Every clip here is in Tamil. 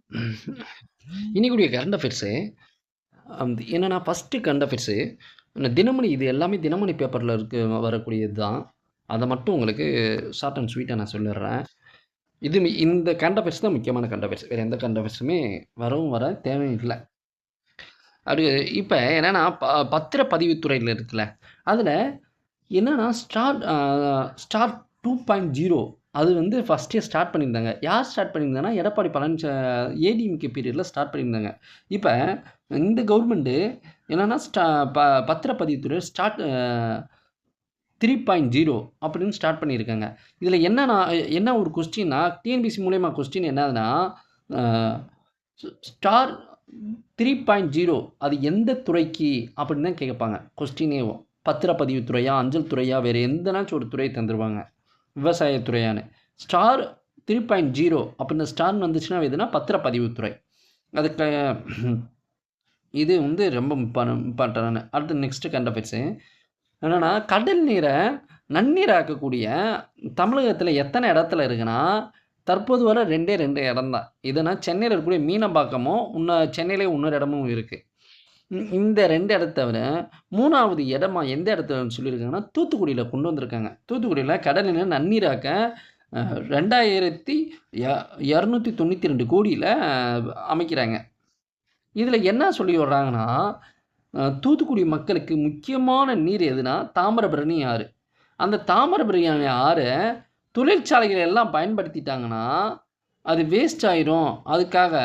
இன்னைக்குடைய கரண்ட் அஃபேர்ஸு என்னன்னா ஃபஸ்ட்டு கரண்ட் அஃபேர்ஸு தினமணி இது எல்லாமே தினமணி பேப்பரில் வரக்கூடியது தான். அதை மட்டும் உங்களுக்கு ஷார்ட் அண்ட் ஸ்வீட்டாக நான் சொல்லிடுறேன். இந்த கரண்ட் அஃபேர்ஸ் தான் முக்கியமான கரண்ட் அஃபேர்ஸ். வேறு எந்த கரண்ட் அஃபேர்ஸுமே வர தேவையும் இல்லை. அது இப்போ என்னென்னா பத்திரப்பதிவுத்துறையில் இருக்குல்ல, அதில் என்னென்னா ஸ்டார்ட் 2.0 அது வந்து ஃபஸ்ட்டே ஸ்டார்ட் பண்ணியிருந்தாங்க. யார் ஸ்டார்ட் பண்ணியிருந்தாங்கன்னா, எடப்பாடி ஏடிஎம்கே பீரியடில் ஸ்டார்ட் பண்ணியிருந்தாங்க. இப்போ இந்த கவர்மெண்ட்டு என்னென்னா பத்திரப்பதிவுத்துறை 3.0 அப்படின்னு ஸ்டார்ட் பண்ணியிருக்காங்க. இதில் என்ன ஒரு கொஸ்டின்னா, டிஎன்பிசி மூலயமா கொஸ்டின் என்னதுன்னா, ஸ்டார் 3.0 அது எந்த துறைக்கு அப்படின்னு தான் கேட்பாங்க கொஸ்டினே. பத்திரப்பதிவுத்துறையா, அஞ்சல் துறையா, வேறு எந்தனாச்சும் ஒரு துறையை தந்துடுவாங்க. விவசாயத்துறையானு ஸ்டார் 3.0 அப்படின்னு ஸ்டார்னு வந்துச்சுன்னா எதுனா பத்திரப்பதிவுத்துறை. அதுக்கு இது வந்து ரொம்ப இம்பார்ட்டன்டான. அடுத்து நெக்ஸ்ட்டு கரண்ட் அஃபேர்ஸு என்னென்னா, கடல் நீரை நன்னீராக்கக்கூடிய தமிழகத்தில் எத்தனை இடத்துல இருக்குன்னா, தற்போது வர 2 இடம் தான். இதுனா சென்னையில் இருக்கக்கூடிய மீனம்பாக்கமும் சென்னையிலே இன்னொரு இடமும் இருக்குது. இந்த 2 இடத்த தவிர 3வது இடமா எந்த இடத்துல சொல்லியிருக்காங்கன்னா, தூத்துக்குடியில் கொண்டு வந்திருக்காங்க. தூத்துக்குடியில் கடல் நீரை நன்னீராக்க 2292 கோடியில் அமைக்கிறாங்க. இதில் என்ன சொல்லி வர்றாங்கன்னா, தூத்துக்குடி மக்களுக்கு முக்கியமான நீர் எதுனா தாமிரபரணி ஆறு. அந்த தாமிரபரணி ஆறை தொழிற்சாலைகள் எல்லாம் பயன்படுத்திட்டாங்கன்னா அது வேஸ்ட் ஆயிரும். அதுக்காக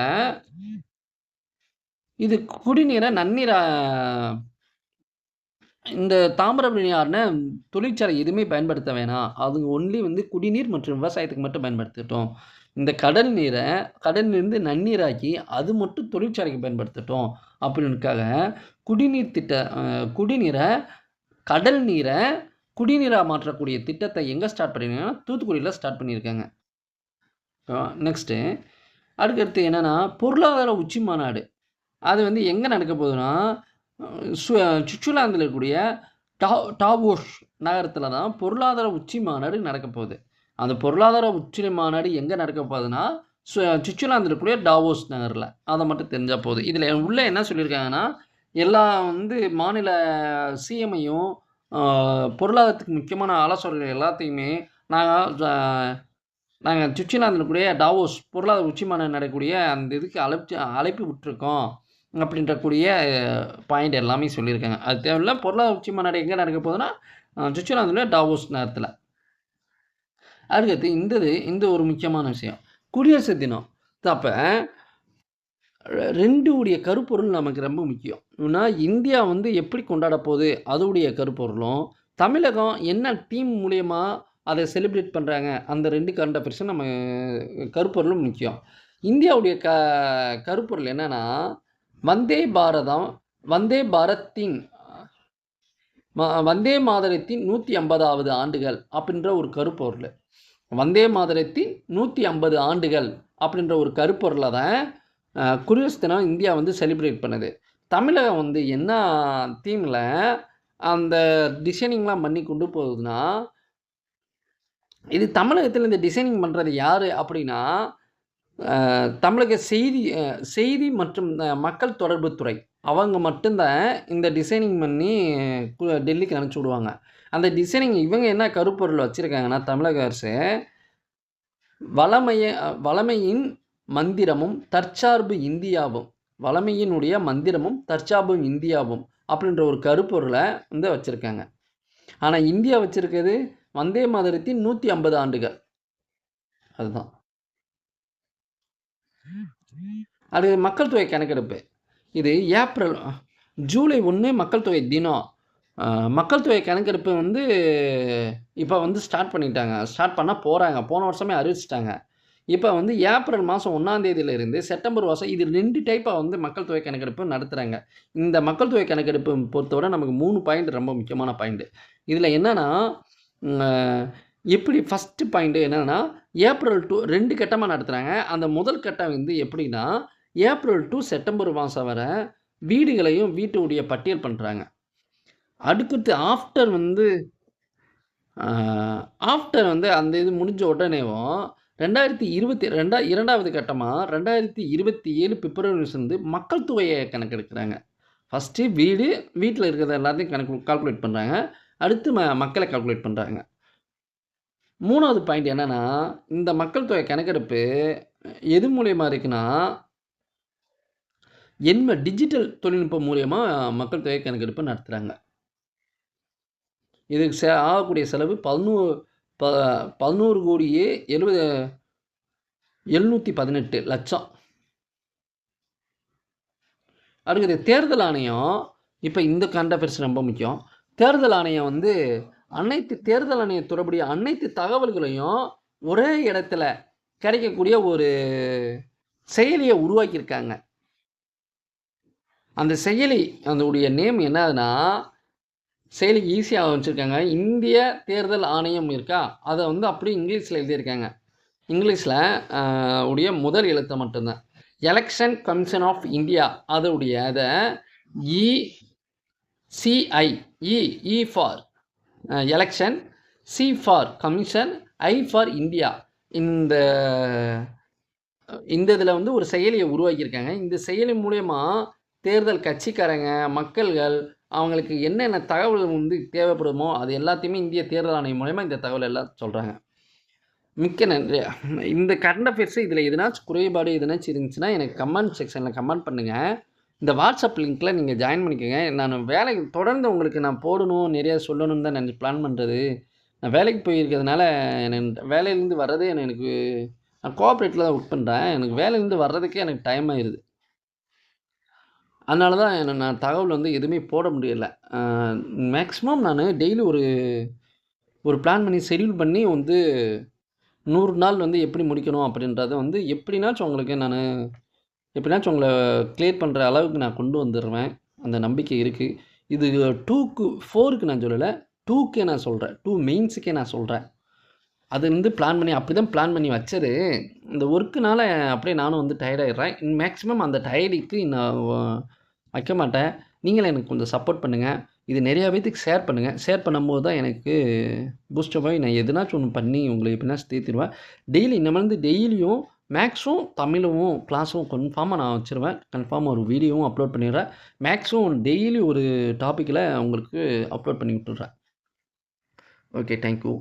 இது குடிநீரை இந்த தாமிரபரணி ஆறுன தொழிற்சாலை எதுவுமே பயன்படுத்த வேணாம். அது ஒன்லி வந்து குடிநீர் மற்றும் விவசாயத்துக்கு மட்டும் பயன்படுத்தட்டும். இந்த கடல் நீர்லேருந்து நன்னீராக்கி அது மட்டும் தொழிற்சாலைக்கு பயன்படுத்தட்டும் அப்படின்னுக்காக குடிநீரை கடல் நீரை குடிநீராக மாற்றக்கூடிய திட்டத்தை எங்கே ஸ்டார்ட் பண்ணியிருக்காங்கன்னா, தூத்துக்குடியில் ஸ்டார்ட் பண்ணியிருக்காங்க. நெக்ஸ்ட்டு அடுத்தடுத்து என்னென்னா, பொருளாதார உச்சி மாநாடு. அது வந்து எங்கே நடக்க போகுதுன்னா, சுவிட்சர்லாந்தில் இருக்கக்கூடிய டாவோஸ் நகரத்தில் தான் பொருளாதார உச்சி மாநாடு நடக்க போகுது. அந்த பொருளாதார உச்சி மாநாடு எங்கே நடக்க போகுதுன்னா, சுவிட்சர்லாந்தில் இருக்கக்கூடிய டாவோஸ் நகரில். அதை மட்டும் தெரிஞ்சால் போகுது. இதில் உள்ளே என்ன சொல்லியிருக்காங்கன்னா, எல்லா வந்து மாநில சிஎம்ஐயும் பொருளாதாரத்துக்கு முக்கியமான ஆலோசகர்கள் எல்லாத்தையுமே நாங்கள் சுவிட்சர்லாந்தில் இருக்கக்கூடிய டாவோஸ் பொருளாதார உச்சி மாநாடு நடக்கக்கூடிய அந்த இதுக்கு அழைப்பு விட்டுருக்கோம் அப்படின்றக்கூடிய பாயிண்ட் எல்லாமே சொல்லியிருக்காங்க. அது தேவையில்லை. பொருளாதார உச்சி மாநாடு எங்கே நடக்க போகுதுன்னா, சுவிட்சர்லாந்தில் டாவோஸ் நகரத்தில். அடுத்தது இந்த ஒரு முக்கியமான விஷயம், குடியரசு தினம். அப்போ 2 கருப்பொருள் நமக்கு ரொம்ப முக்கியம். ஏன்னா இந்தியா வந்து எப்படி கொண்டாட போகுது அதோடைய கருப்பொருளும், தமிழகம் என்ன டீம் மூலயமா அதை செலிப்ரேட் பண்ணுறாங்க, அந்த 2 கரண்ட் அஃபேர்ஸும் நம்ம கருப்பொருளும் முக்கியம். இந்தியாவுடைய கருப்பொருள் என்னென்னா, வந்தே மாதரத்தின் 150வது ஆண்டுகள் அப்படின்ற ஒரு கருப்பொருள். வந்தே மாதரத்தின் 150 ஆண்டுகள் அப்படின்ற ஒரு கருப்பொருளில் தான் குடியரசு தினம் இந்தியா வந்து செலிப்ரேட் பண்ணுது. தமிழகம் வந்து என்ன தீமில் அந்த டிசைனிங்லாம் பண்ணி கொண்டு போகுதுன்னா, இது தமிழகத்தில் இந்த டிசைனிங் பண்ணுறது யார் அப்படின்னா, தமிழக செய்தி மற்றும் மக்கள் தொடர்பு துறை. அவங்க மட்டும்தான் இந்த டிசைனிங் பண்ணி டெல்லிக்கு அனுப்பிச்சி விடுவாங்க. அந்த டிசைனிங் இவங்க என்ன கருப்பொருள் வச்சுருக்காங்கன்னா, தமிழக அரசு வளமையின் மந்திரமும் தற்சார்பு இந்தியாவும், வளமையினுடைய மந்திரமும் தற்சார்பு இந்தியாவும் அப்படின்ற ஒரு கருப்பொருளை வந்து வச்சுருக்காங்க. ஆனால் இந்தியா வச்சுருக்கிறது வந்தே மாதரத்தின் 150 ஆண்டுகள். அதுதான். அது மக்கள் தொகை கணக்கெடுப்பு. இது ஜூலை 1 மக்கள் தொகை தினம். மக்கள் தொகை கணக்கெடுப்பு வந்து இப்போ வந்து ஸ்டார்ட் பண்ணிட்டாங்க. ஸ்டார்ட் பண்ண போகிறாங்க. போன வருஷமே அறிவிச்சிட்டாங்க. இப்போ வந்து ஏப்ரல் மாதம் 1ஆம் தேதியிலிருந்து செப்டம்பர் மாதம் இது 2 டைப்பாக வந்து மக்கள் தொகை கணக்கெடுப்பு நடத்துகிறாங்க. இந்த மக்கள் தொகை கணக்கெடுப்பு பொறுத்தவரை நமக்கு 3 பாயிண்ட் ரொம்ப முக்கியமான பாயிண்ட்டு. இதில் என்னென்னா, எப்படி ஃபஸ்ட்டு பாயிண்ட்டு என்னென்னா, ஏப்ரல் 2 கட்டமாக நடத்துகிறாங்க. அந்த முதல் கட்டம் வந்து எப்படின்னா, ஏப்ரல் டு செப்டம்பர் மாதம் வரை வீடுகளையும் வீட்டுடைய பட்டியல் பண்ணுறாங்க. அடுத்து ஆஃப்டர் வந்து அந்த இது முடிஞ்ச உடனேவும் இரண்டாவது கட்டமாக 2027 பிப்ரவரிலேருந்து மக்கள் தொகையை கணக்கெடுக்கிறாங்க. ஃபஸ்ட்டு வீட்டில் இருக்கிறது எல்லாத்தையும் கால்குலேட் பண்ணுறாங்க. அடுத்து மக்களை கால்குலேட் பண்ணுறாங்க. 3வது பாயிண்ட் என்னென்னா, இந்த மக்கள் தொகை கணக்கெடுப்பு எது மூலியமாக இருக்குன்னா, டிஜிட்டல் தொழில்நுட்பம் மூலியமா மக்கள் தொகை கணக்கெடுப்பு நடத்துகிறாங்க. இதுக்கு ஆகக்கூடிய செலவு 11,718,00,000. அடுத்தது தேர்தல் ஆணையம். இப்போ இந்த கரண்ட் அஃபேர்ஸ் ரொம்ப முக்கியம். தேர்தல் ஆணையம் வந்து தேர்தல் ஆணைய தொடர்புடைய அனைத்து தகவல்களையும் ஒரே இடத்துல கிடைக்கக்கூடிய ஒரு செயலியை உருவாக்கியிருக்காங்க. அந்த செயலி அதோடைய நேம் என்னதுன்னா, செயலிக்கு ஈஸியாக வச்சுருக்காங்க. இந்திய தேர்தல் ஆணையம் இருக்கா, அதை வந்து அப்படியே இங்கிலீஷில் எழுதியிருக்காங்க. இங்கிலீஷில் உடைய முதல் எழுத்தை மட்டும்தான். எலெக்ஷன் கமிஷன் ஆஃப் இந்தியா அதோடைய அதை ECI E for election, C for commission, I for India. இந்த இதில் வந்து ஒரு செயலியை உருவாக்கியிருக்காங்க. இந்த செயலி மூலயமா தேர்தல் கட்சிக்காரங்க, மக்கள்கள் அவங்களுக்கு என்னென்ன தகவல் வந்து தேவைப்படுமோ அது எல்லாத்தையுமே இந்திய தேர்தல் ஆணையம் மூலயமா இந்த தகவல் எல்லாம் சொல்கிறாங்க. மிக்க நன்றி. இந்த கரண்ட் அஃபேர்ஸு இதில் எதுனாச்சும் குறைபாடு எதுனாச்சும் இருந்துச்சுன்னா எனக்கு கமெண்ட் செக்ஷனில் கமெண்ட் பண்ணுங்கள். இந்த வாட்ஸ்அப் லிங்க்கில் நீங்கள் ஜாயின் பண்ணிக்கோங்க. நான் வேலைக்கு தொடர்ந்து உங்களுக்கு நான் போடணும், நிறையா சொல்லணும்னு தான் நான் பிளான் பண்ணுறது. நான் வேலைக்கு போயிருக்கிறதுனால எனக்கு வேலையிலேருந்து வர்றதே எனக்கு நான் கோஆப்ரேட்டில் தான் ஒர்க் பண்ணுறேன். எனக்கு வேலையிலேருந்து வர்றதுக்கே எனக்கு டைம் ஆயிடுது. அதனால தான் நான் தகவல் வந்து எதுவுமே போட முடியல. மேக்ஸிமம் நான் டெய்லி ஒரு பிளான் பண்ணி ஷெட்யூல் பண்ணி வந்து 100 நாள் வந்து எப்படி முடிக்கணும் அப்படின்றத வந்து எப்படினாச்சும் உங்களை கிளியர் பண்ணுற அளவுக்கு நான் கொண்டு வந்துடுவேன். அந்த நம்பிக்கை இருக்குது. இது 4க்கு நான் சொல்லலை, 2க்கே நான் சொல்கிறேன். 2 மெயின்ஸுக்கே நான் சொல்கிறேன். அது வந்து அப்படி தான் பிளான் பண்ணி வச்சது. இந்த ஒர்க்குனால அப்படியே நானும் வந்து டயர்டாகிடுறேன். மேக்ஸிமம் அந்த டயர்டுக்கு நான் வைக்க மாட்டேன். நீங்களும் எனக்கு கொஞ்சம் சப்போர்ட் பண்ணுங்கள். இது நிறையா பேத்துக்கு ஷேர் பண்ணுங்கள். ஷேர் பண்ணும்போது தான் எனக்கு பூஸ்டப்பாகி நான் எதுனாச்சும் ஒன்று பண்ணி உங்களை எப்படினாச்சும் தேத்திடுவேன். டெய்லியும் மேக்ஸும் தமிழும் கிளாஸும் கன்ஃபார்மாக நான் வச்சுருவேன். கன்ஃபார்மாக ஒரு வீடியோவும் அப்லோட் பண்ணிடுறேன். மேக்ஸும் டெய்லி ஒரு டாப்பிக்கில் உங்களுக்கு அப்லோட் பண்ணி விட்டுடுறேன். Okay, thank you.